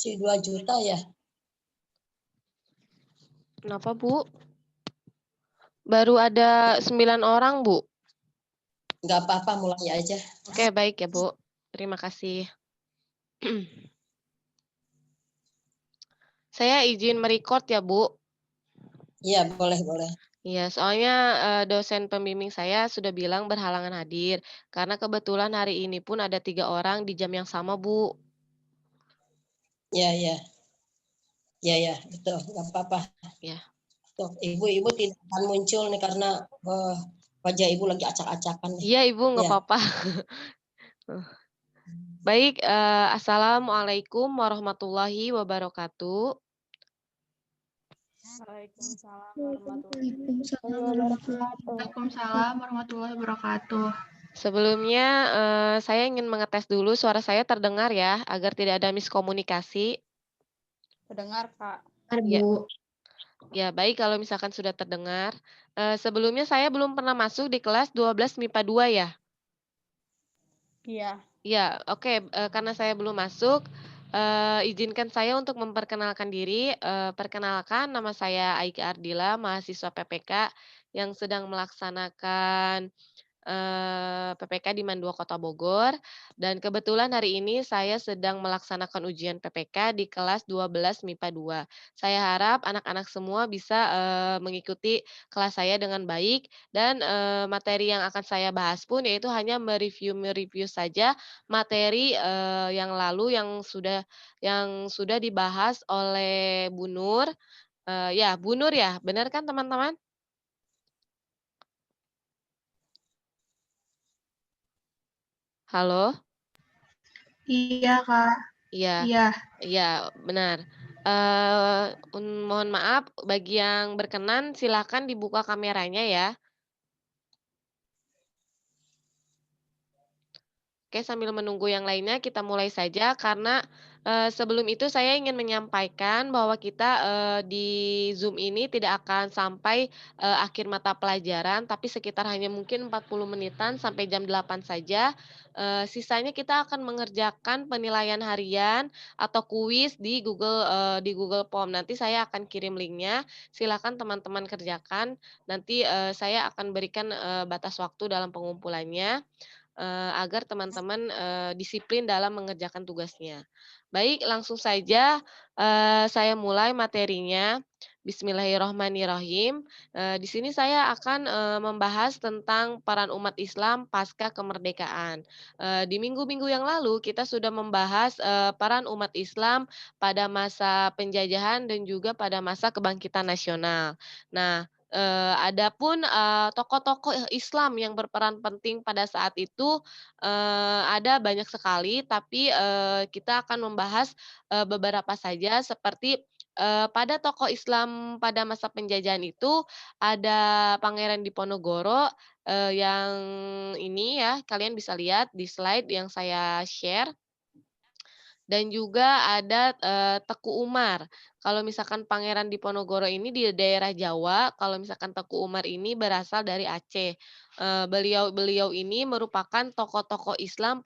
Si 2 juta ya? Kenapa, Bu? Baru ada 9 orang, Bu. Nggak apa-apa, mulai aja. Oke, baik ya, Bu. Terima kasih. Saya izin merecord ya, Bu. Iya, boleh. Iya, soalnya, dosen pembimbing saya sudah bilang berhalangan hadir, karena kebetulan hari ini pun ada 3 orang di jam yang sama, Bu. Iya. Iya, betul, nggak apa-apa. Ya. Tuh, ibu tidak akan muncul nih karena, wajah ibu lagi acak-acakan nih. Iya, Ibu, nggak Iya. apa-apa. Baik, assalamualaikum warahmatullahi wabarakatuh. Waalaikumsalam warahmatullahi wabarakatuh. Sebelumnya, saya ingin mengetes dulu suara saya terdengar ya, agar tidak ada miskomunikasi. Terdengar, Kak. Ya. Bu. Ya, baik kalau misalkan sudah terdengar. Sebelumnya saya belum pernah masuk di kelas 12 MIPA 2 ya? Iya. Ya, oke, karena saya belum masuk, izinkan saya untuk memperkenalkan diri. Perkenalkan, nama saya Aika Ardila, mahasiswa PPK yang sedang melaksanakan PPK di Mandua Kota Bogor, dan kebetulan hari ini saya sedang melaksanakan ujian PPK di kelas 12 MIPA 2. Saya harap anak-anak semua bisa, mengikuti kelas saya dengan baik dan, materi yang akan saya bahas pun yaitu hanya mereview saja materi, yang lalu yang sudah dibahas oleh Bu Nur, ya Bu Nur ya, benar kan teman-teman? Halo? Iya, Kak. Iya. Iya. Iya, benar. Mohon maaf, bagi yang berkenan silakan dibuka kameranya ya. Oke, sambil menunggu yang lainnya kita mulai saja karena, sebelum itu saya ingin menyampaikan bahwa kita, di Zoom ini tidak akan sampai, akhir mata pelajaran, tapi sekitar hanya mungkin 40 menitan sampai jam 8 saja. Sisanya kita akan mengerjakan penilaian harian atau kuis di Google Form. Nanti saya akan kirim linknya, silakan teman-teman kerjakan. Nanti, saya akan berikan, batas waktu dalam pengumpulannya, agar teman-teman, disiplin dalam mengerjakan tugasnya. Baik, langsung saja, saya mulai materinya. Bismillahirrohmanirrohim. Di sini saya akan, membahas tentang peran umat Islam pasca kemerdekaan. Di minggu-minggu yang lalu kita sudah membahas, peran umat Islam pada masa penjajahan dan juga pada masa kebangkitan nasional. Nah, adapun, tokoh-tokoh Islam yang berperan penting pada saat itu, ada banyak sekali, tapi, kita akan membahas, beberapa saja seperti, pada tokoh Islam pada masa penjajahan itu ada Pangeran Diponegoro, yang ini ya, kalian bisa lihat di slide yang saya share. Dan juga ada, Teku Umar. Kalau misalkan Pangeran Diponegoro ini di daerah Jawa, kalau misalkan Teku Umar ini berasal dari Aceh. Beliau ini merupakan tokoh-tokoh Islam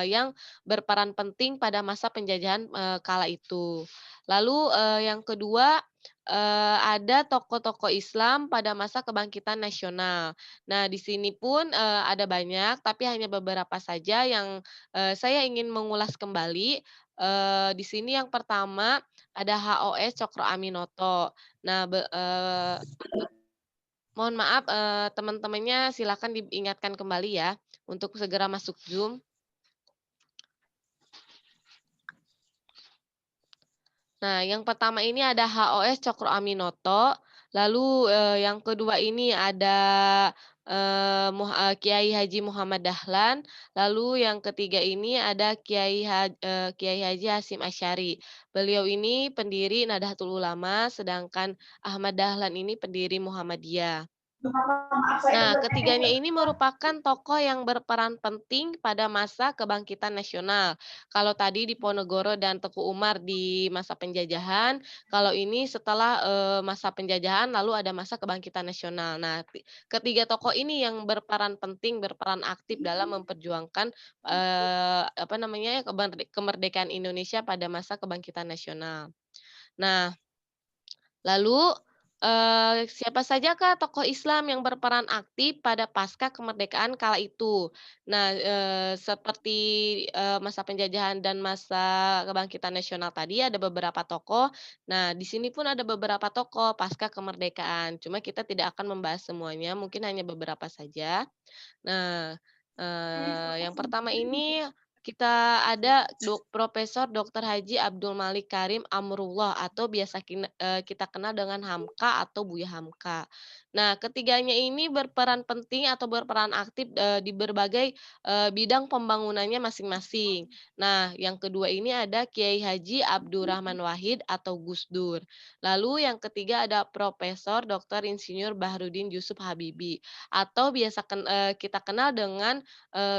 yang berperan penting pada masa penjajahan, kala itu. Lalu, yang kedua, ada tokoh-tokoh Islam pada masa kebangkitan nasional. Nah, di sini pun, ada banyak, tapi hanya beberapa saja yang, saya ingin mengulas kembali. Di sini yang pertama ada HOS Cokro Aminoto. Nah, mohon maaf, teman-temannya silakan diingatkan kembali ya, untuk segera masuk Zoom. Nah, yang pertama ini ada HOS Cokro Aminoto, lalu, yang kedua ini ada, Kiai Haji Muhammad Dahlan, lalu yang ketiga ini ada Kiai Haji Hasyim Asy'ari. Beliau ini pendiri Nahdlatul Ulama, sedangkan Ahmad Dahlan ini pendiri Muhammadiyah. Nah, ketiganya ini merupakan tokoh yang berperan penting pada masa kebangkitan nasional. Kalau tadi Diponegoro dan Teku Umar di masa penjajahan, kalau ini setelah masa penjajahan lalu ada masa kebangkitan nasional. Nah, ketiga tokoh ini yang berperan penting, berperan aktif dalam memperjuangkan apa namanya kemerdekaan Indonesia pada masa kebangkitan nasional. Nah, lalu, siapa sajakah tokoh Islam yang berperan aktif pada pasca kemerdekaan kala itu? Nah, seperti, masa penjajahan dan masa kebangkitan nasional tadi ada beberapa tokoh. Nah, di sini pun ada beberapa tokoh pasca kemerdekaan, cuma kita tidak akan membahas semuanya, mungkin hanya beberapa saja. Nah, yang pertama ini kita ada Profesor Dr. Haji Abdul Malik Karim Amrullah atau biasa kita kenal dengan Hamka atau Buya Hamka. Nah, ketiganya ini berperan penting atau berperan aktif, di berbagai, bidang pembangunannya masing-masing. Nah, yang kedua ini ada Kiai Haji Abdurrahman Wahid atau Gus Dur. Lalu yang ketiga ada Profesor Dr. Insinyur Bahrudin Yusuf Habibie atau biasa kita kenal dengan,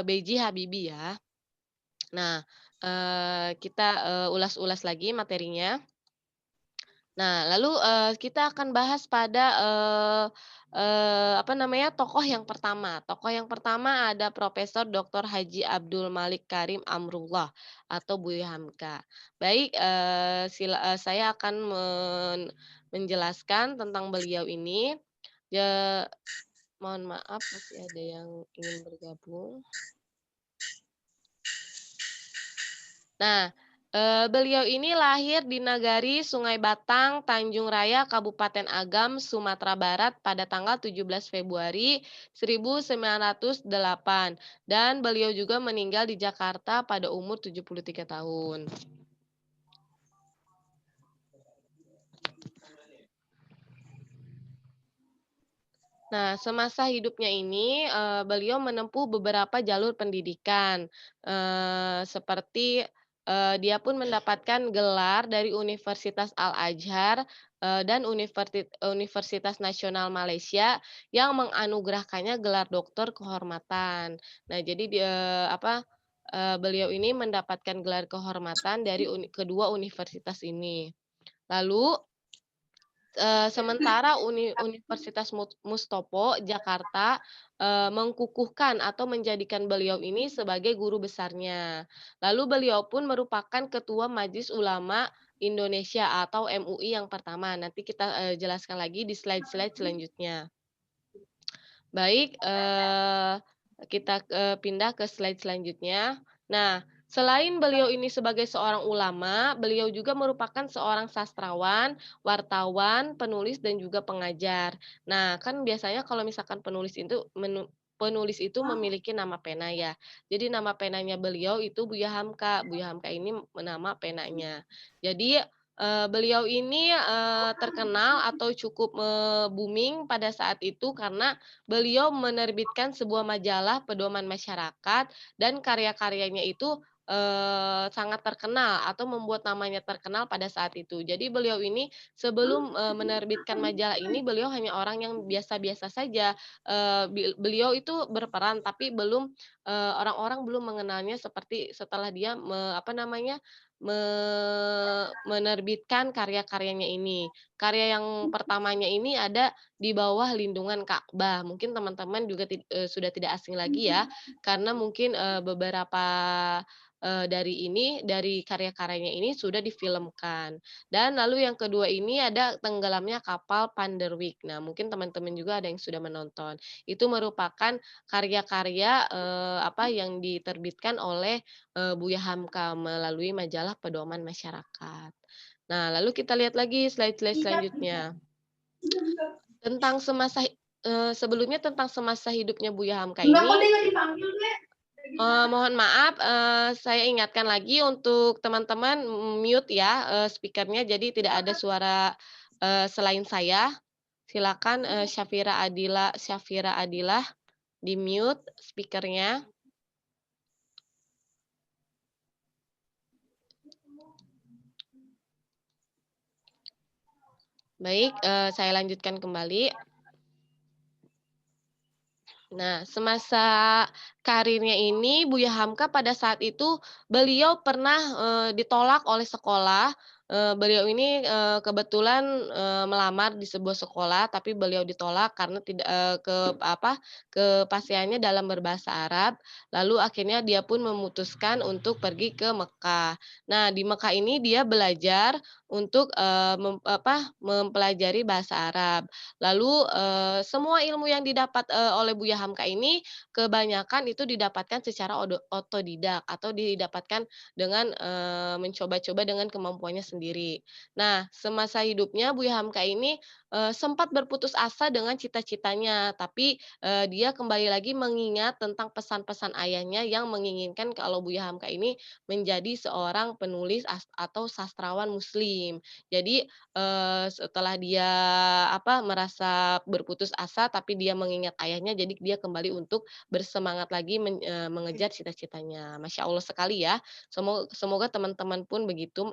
B.J. Habibie ya. Nah, kita, ulas-ulas lagi materinya. Nah, lalu, kita akan bahas pada, apa namanya, tokoh yang pertama. Tokoh yang pertama ada Profesor Dr. Haji Abdul Malik Karim Amrullah atau Buya Hamka. Baik, saya akan menjelaskan tentang beliau ini. Ya, mohon maaf masih ada yang ingin bergabung. Nah, beliau ini lahir di Nagari Sungai Batang, Tanjung Raya, Kabupaten Agam, Sumatera Barat pada tanggal 17 Februari 1908 dan beliau juga meninggal di Jakarta pada umur 73 tahun. Nah, semasa hidupnya ini, beliau menempuh beberapa jalur pendidikan, seperti, dia pun mendapatkan gelar dari Universitas Al-Azhar, dan Universitas Nasional Malaysia yang menganugerahkannya gelar doktor kehormatan. Nah, jadi beliau ini mendapatkan gelar kehormatan dari kedua universitas ini. Lalu sementara Universitas Mustopo, Jakarta, mengkukuhkan atau menjadikan beliau ini sebagai guru besarnya. Lalu beliau pun merupakan Ketua Majelis Ulama Indonesia atau MUI yang pertama. Nanti kita, jelaskan lagi di slide-slide selanjutnya. Baik, kita, pindah ke slide selanjutnya. Nah, selain beliau ini sebagai seorang ulama, beliau juga merupakan seorang sastrawan, wartawan, penulis, dan juga pengajar. Nah, kan biasanya kalau misalkan penulis itu memiliki nama pena ya. Jadi nama penanya beliau itu Buya Hamka. Buya Hamka ini nama penanya. Jadi, beliau ini, terkenal atau cukup, booming pada saat itu karena beliau menerbitkan sebuah majalah pedoman masyarakat dan karya-karyanya itu, sangat terkenal atau membuat namanya terkenal pada saat itu. Jadi beliau ini sebelum, menerbitkan majalah ini beliau hanya orang yang biasa-biasa saja, beliau itu berperan tapi belum, orang-orang belum mengenalnya seperti setelah dia apa namanya, menerbitkan karya-karyanya ini. Karya yang pertamanya ini ada di bawah lindungan Ka'bah. Mungkin teman-teman juga sudah tidak asing lagi ya, karena mungkin, beberapa, dari karya-karyanya ini sudah difilmkan. Dan lalu yang kedua ini ada tenggelamnya kapal Panderwick. Nah, mungkin teman-teman juga ada yang sudah menonton. Itu merupakan karya-karya, yang diterbitkan oleh, Buya Hamka melalui majalah Pedoman Masyarakat. Nah, lalu kita lihat lagi slide-slide selanjutnya. Sebelumnya tentang semasa hidupnya Buya Hamka ini, mohon maaf, saya ingatkan lagi untuk teman-teman mute ya, speaker-nya jadi tidak ada suara, selain saya. Silakan, Syafira Adilah di-mute speaker-nya. Baik, saya lanjutkan kembali. Nah, semasa karirnya ini Buya Hamka pada saat itu beliau pernah, ditolak oleh sekolah. Beliau ini, kebetulan, melamar di sebuah sekolah, tapi beliau ditolak karena tidak kepasihannya dalam berbahasa Arab. Lalu akhirnya dia pun memutuskan untuk pergi ke Mekah. Nah, di Mekah ini dia belajar untuk, mempelajari bahasa Arab. Lalu, semua ilmu yang didapat, oleh Buya Hamka ini kebanyakan itu didapatkan secara otodidak atau didapatkan dengan, mencoba-coba dengan kemampuannya sendiri. Nah, semasa hidupnya Buya Hamka ini, sempat berputus asa dengan cita-citanya, tapi, dia kembali lagi mengingat tentang pesan-pesan ayahnya yang menginginkan kalau Buya Hamka ini menjadi seorang penulis atau sastrawan muslim. Jadi, setelah dia, merasa berputus asa, tapi dia mengingat ayahnya, jadi dia kembali untuk bersemangat lagi mengejar cita-citanya. Masya Allah sekali ya. Semoga teman-teman pun begitu,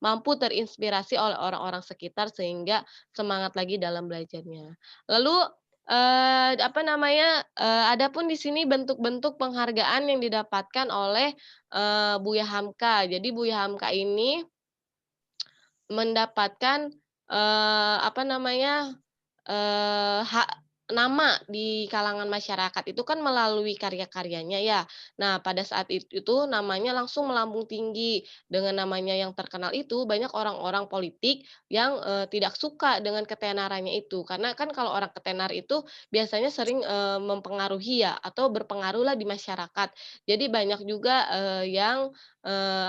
mampu terinspirasi oleh orang-orang sekitar sehingga semangat lagi dalam belajarnya. Lalu, ada pun di sini bentuk-bentuk penghargaan yang didapatkan oleh, Buya Hamka. Jadi Buya Hamka ini mendapatkan, hak nama di kalangan masyarakat itu kan melalui karya-karyanya ya. Nah, pada saat itu namanya langsung melambung tinggi. Dengan namanya yang terkenal itu banyak orang-orang politik yang, tidak suka dengan ketenarannya itu. Karena kan kalau orang ketenar itu biasanya sering, mempengaruhi ya atau berpengaruh lah di masyarakat. Jadi banyak juga, eee,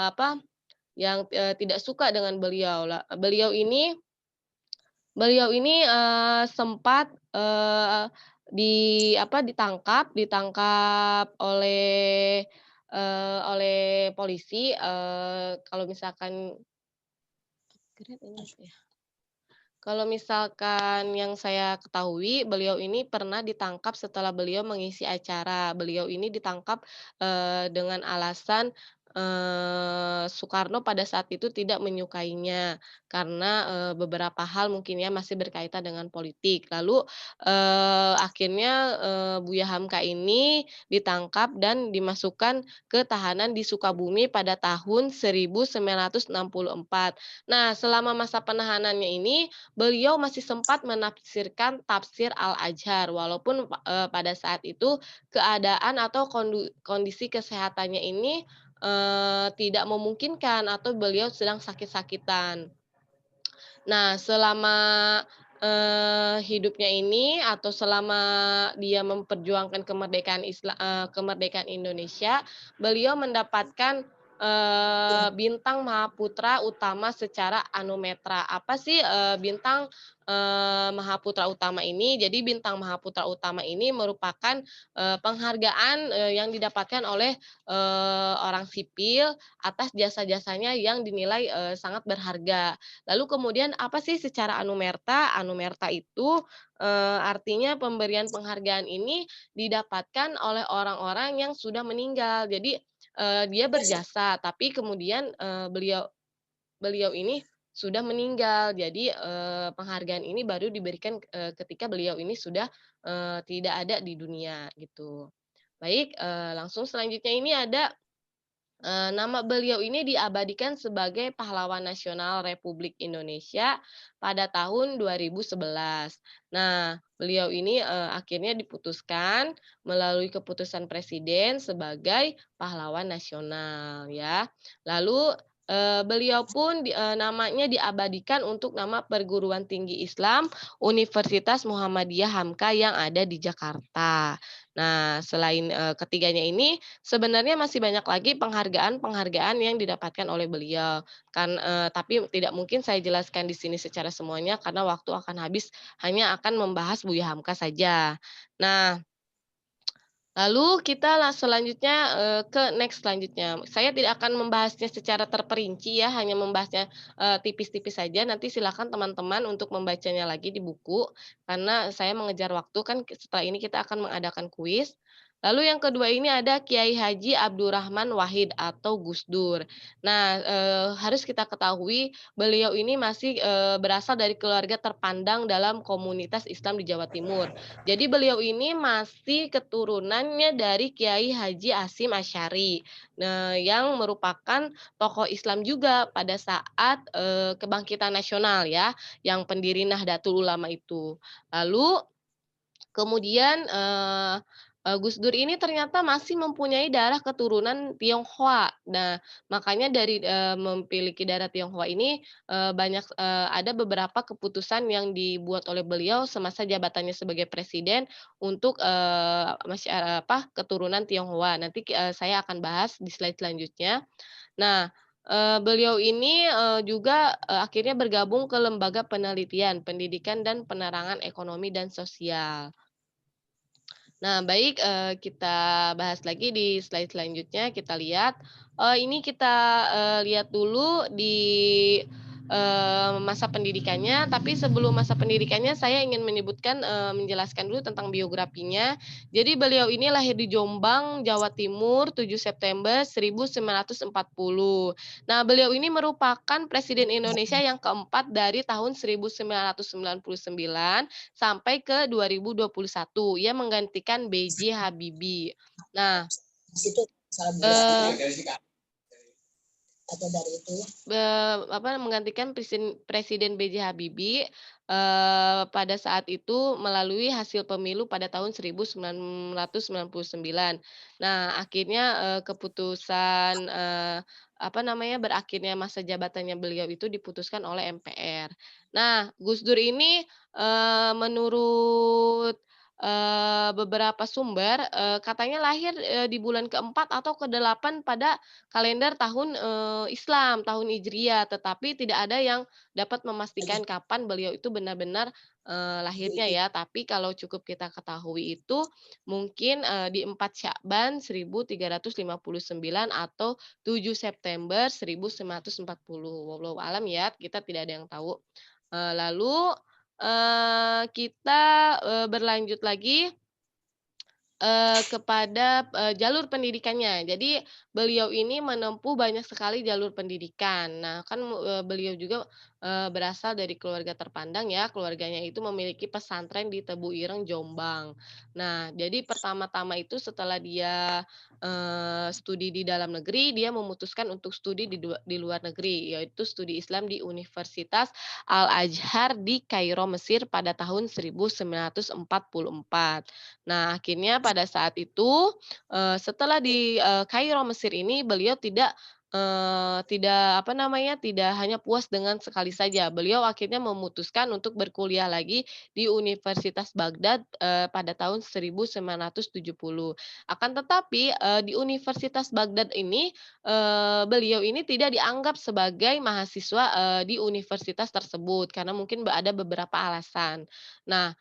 apa tidak suka dengan beliau. Beliau ini, sempat, ditangkap oleh polisi, kalau misalkan kalau misalkan yang saya ketahui, beliau ini pernah ditangkap setelah beliau mengisi acara. Beliau ini ditangkap, dengan alasan, Soekarno pada saat itu tidak menyukainya karena, beberapa hal mungkin ya masih berkaitan dengan politik. Lalu, akhirnya, Buya Hamka ini ditangkap dan dimasukkan ke tahanan di Sukabumi pada tahun 1964. Nah, selama masa penahanannya ini, beliau masih sempat menafsirkan tafsir Al-Azhar walaupun, pada saat itu keadaan atau kondisi kesehatannya ini, tidak memungkinkan atau beliau sedang sakit-sakitan. Nah, selama, hidupnya ini atau selama dia memperjuangkan kemerdekaan Indonesia, beliau mendapatkan, bintang Mahaputra Utama secara anumerta. Apa sih, bintang, Mahaputra Utama ini? Jadi bintang Mahaputra Utama ini merupakan, penghargaan, yang didapatkan oleh, orang sipil atas jasa-jasanya yang dinilai, sangat berharga. Lalu kemudian apa sih secara anumerta? Anumerta itu, artinya pemberian penghargaan ini didapatkan oleh orang-orang yang sudah meninggal. Jadi, dia berjasa, tapi kemudian, beliau beliau ini sudah meninggal. Jadi, penghargaan ini baru diberikan, ketika beliau ini sudah, tidak ada di dunia, gitu. Baik, langsung selanjutnya ini ada nama beliau ini diabadikan sebagai Pahlawan Nasional Republik Indonesia pada tahun 2011. Nah, beliau ini, akhirnya diputuskan melalui keputusan presiden sebagai pahlawan nasional ya. Lalu, beliau pun namanya diabadikan untuk nama perguruan tinggi Islam Universitas Muhammadiyah Hamka yang ada di Jakarta. Nah, selain, ketiganya ini sebenarnya masih banyak lagi penghargaan-penghargaan yang didapatkan oleh beliau, tapi tidak mungkin saya jelaskan di sini secara semuanya karena waktu akan habis, hanya akan membahas Buya Hamka saja. Nah, lalu kita selanjutnya, ke next selanjutnya. Saya tidak akan membahasnya secara terperinci ya, hanya membahasnya, tipis-tipis saja, nanti silakan teman-teman untuk membacanya lagi di buku, karena saya mengejar waktu kan setelah ini kita akan mengadakan kuis. Lalu yang kedua ini ada Kiai Haji Abdurrahman Wahid atau Gus Dur. Nah, harus kita ketahui beliau ini masih, berasal dari keluarga terpandang dalam komunitas Islam di Jawa Timur. Jadi beliau ini masih keturunannya dari Kiai Haji Hasyim Asy'ari, nah yang merupakan tokoh Islam juga pada saat, kebangkitan nasional ya, yang pendiri Nahdlatul Ulama itu. Lalu kemudian, Gus Dur ini ternyata masih mempunyai darah keturunan Tionghoa. Nah, makanya dari, memiliki darah Tionghoa ini, ada beberapa keputusan yang dibuat oleh beliau semasa jabatannya sebagai presiden untuk, keturunan Tionghoa. Nanti saya akan bahas di slide selanjutnya. Nah, beliau ini, juga, akhirnya bergabung ke Lembaga Penelitian, Pendidikan, dan Penerangan Ekonomi dan Sosial. Nah, baik, kita bahas lagi di slide selanjutnya, kita lihat, ini kita, lihat dulu di, masa pendidikannya, tapi sebelum masa pendidikannya saya ingin menjelaskan dulu tentang biografinya. Jadi beliau ini lahir di Jombang, Jawa Timur, 7 September 1940. Nah, beliau ini merupakan presiden Indonesia yang keempat dari tahun 1999 sampai ke 2021. Ia menggantikan B.J. Habibie. Nah, Di situ salah eee, biografi atau dari itu ya? menggantikan Presiden B.J. Habibie, pada saat itu melalui hasil pemilu pada tahun 1999. Nah, akhirnya, berakhirnya masa jabatannya beliau itu diputuskan oleh MPR. Nah, Gus Dur ini, menurut, beberapa sumber, katanya lahir, di bulan keempat atau ke-8 pada kalender tahun, Islam, tahun Hijriah, tetapi tidak ada yang dapat memastikan kapan beliau itu benar-benar, lahirnya ya. Tapi kalau cukup kita ketahui itu mungkin, di 4 Sya'ban 1359 atau 7 September 1940. Wallahu alam ya, kita tidak ada yang tahu. Lalu, kita, berlanjut lagi kepada, jalur pendidikannya. Jadi beliau ini menempuh banyak sekali jalur pendidikan. Nah, kan, beliau juga, berasal dari keluarga terpandang ya, keluarganya itu memiliki pesantren di Tebu Ireng, Jombang. Nah, jadi pertama-tama itu setelah dia, studi di dalam negeri, dia memutuskan untuk studi di luar negeri, yaitu studi Islam di Universitas Al-Azhar di Kairo, Mesir pada tahun 1944. Nah, akhirnya pada saat itu, setelah di, Kairo, Mesir ini beliau tidak hanya puas dengan sekali saja. Beliau akhirnya memutuskan untuk berkuliah lagi di Universitas Baghdad, pada tahun 1970. Akan tetapi, di Universitas Baghdad ini, beliau ini tidak dianggap sebagai mahasiswa, di universitas tersebut karena mungkin ada beberapa alasan. Nah,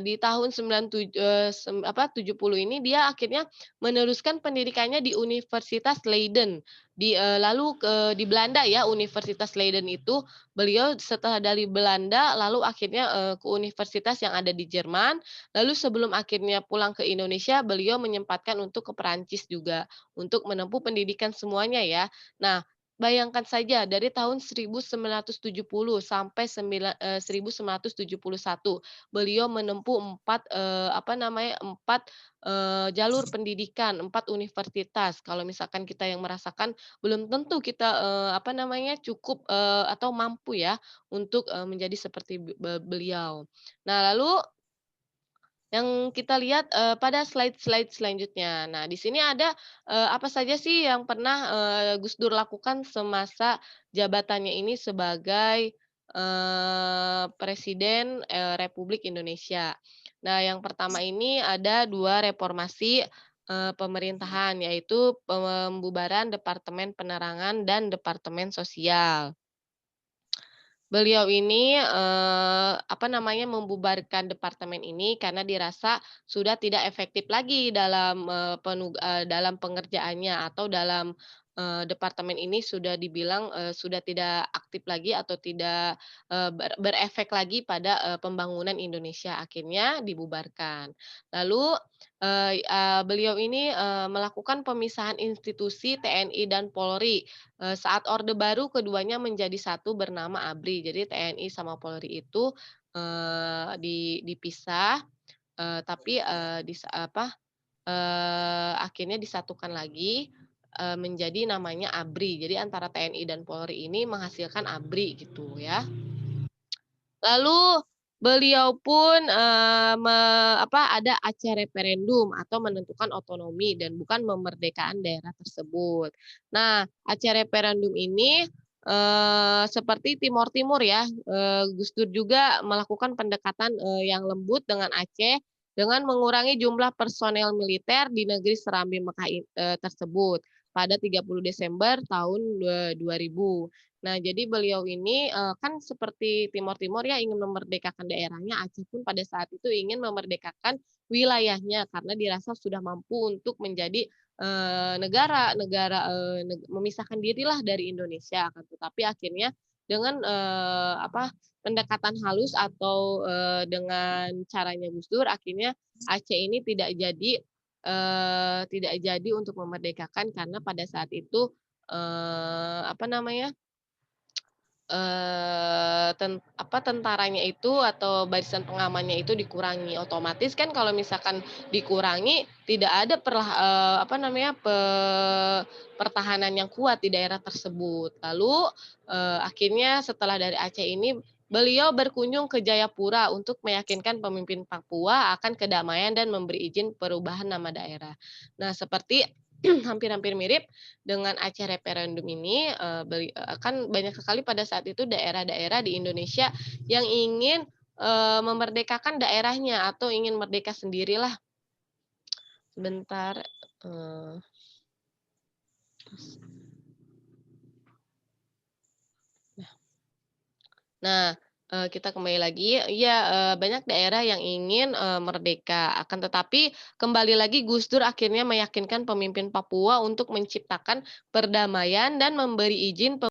di tahun 70 ini dia akhirnya meneruskan pendidikannya di Universitas Leiden, di Belanda ya, Universitas Leiden itu beliau setelah dari Belanda lalu akhirnya, ke universitas yang ada di Jerman, lalu sebelum akhirnya pulang ke Indonesia beliau menyempatkan untuk ke Perancis juga, untuk menempuh pendidikan semuanya ya. Nah, bayangkan saja dari tahun 1970 sampai 1971 beliau menempuh 4 jalur pendidikan, 4 universitas. Kalau misalkan kita yang merasakan, belum tentu kita, cukup, atau mampu ya untuk, menjadi seperti beliau. Nah, lalu yang kita lihat, pada slide-slide selanjutnya. Nah, di sini ada, apa saja sih yang pernah, Gus Dur lakukan semasa jabatannya ini sebagai, Presiden, Republik Indonesia. Nah, yang pertama ini ada 2 reformasi, pemerintahan, yaitu pembubaran Departemen Penerangan dan Departemen Sosial. Beliau ini, membubarkan departemen ini karena dirasa sudah tidak efektif lagi dalam pengerjaannya atau dalam, departemen ini sudah dibilang sudah tidak aktif lagi atau tidak berefek lagi pada pembangunan Indonesia, akhirnya dibubarkan. Lalu beliau ini melakukan pemisahan institusi TNI dan Polri. Saat Orde Baru keduanya menjadi satu bernama ABRI. Jadi TNI sama Polri itu dipisah, tapi akhirnya disatukan lagi menjadi namanya ABRI. Jadi antara TNI dan Polri ini menghasilkan ABRI gitu ya. Lalu beliau pun ada Aceh referendum atau menentukan otonomi dan bukan memerdekakan daerah tersebut. Nah, Aceh referendum ini seperti Timor Timur ya, Gus Dur juga melakukan pendekatan yang lembut dengan Aceh dengan mengurangi jumlah personel militer di negeri Serambi Mekah tersebut pada 30 Desember tahun 2000. Nah, jadi beliau ini kan seperti Timor Timur ya ingin memerdekakan daerahnya, Aceh pun pada saat itu ingin memerdekakan wilayahnya karena dirasa sudah mampu untuk menjadi negara memisahkan dirilah dari Indonesia kan. Tetapi akhirnya dengan pendekatan halus atau dengan caranya Gus Dur akhirnya Aceh ini tidak jadi untuk memerdekakan karena pada saat itu tentaranya itu atau barisan pengamannya itu dikurangi. Otomatis kan kalau misalkan dikurangi tidak ada pertahanan yang kuat di daerah tersebut. Lalu akhirnya setelah dari Aceh ini beliau berkunjung ke Jayapura untuk meyakinkan pemimpin Papua akan kedamaian dan memberi izin perubahan nama daerah. Nah, seperti hampir-hampir mirip dengan Aceh referendum ini, kan banyak sekali pada saat itu daerah-daerah di Indonesia yang ingin memerdekakan daerahnya atau ingin merdeka sendirilah. Sebentar. Nah, kita kembali lagi, ya banyak daerah yang ingin merdeka, akan tetapi kembali lagi Gus Dur akhirnya meyakinkan pemimpin Papua untuk menciptakan perdamaian dan memberi izin